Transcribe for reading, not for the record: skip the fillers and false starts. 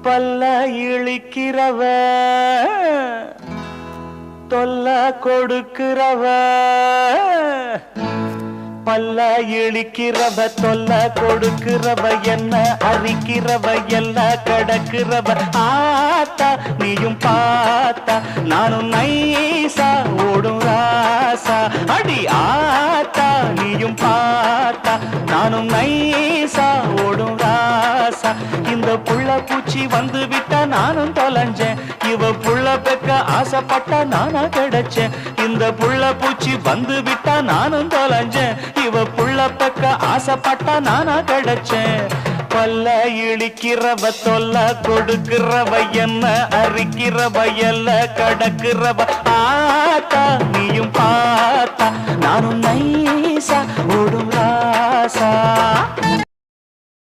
பல்ல இழிக்கிறவ தொல்ல கொடுக்கிறவ பல்ல இழிக்கிறவ தொல்ல கொடுக்கிறவ என்ன அரிக்கிறவ எல்லாம் கடக்கிறவ ஆத்தா நீயும் பார்த்தா நானும் நைசா ஓடும் ராசா அடி ஆத்தா நீயும் பார்த்தா நானும் நைசா ஓடும் ராசா இந்த புள்ள பூச்சி வந்து விட்டா நானும் தொலைஞ்சேன் இவ புள்ள பெக்க ஆசைப்பட்டா நானா கிடைச்சேன் இந்த புள்ள பூச்சி வந்து விட்டா நானும் தொலைஞ்சேன் இவ புள்ள பெக்க ஆசைப்பட்டா நானா கிடைச்சேன் பல்ல இழிக்கிறவ தொல்ல கொடுக்கிறவ என்ன அரிக்கிறவ எல்ல கடக்கிறவ ஆத்தா நீயும் பார்த்தா நானும் நைசா ஓடும் ராசா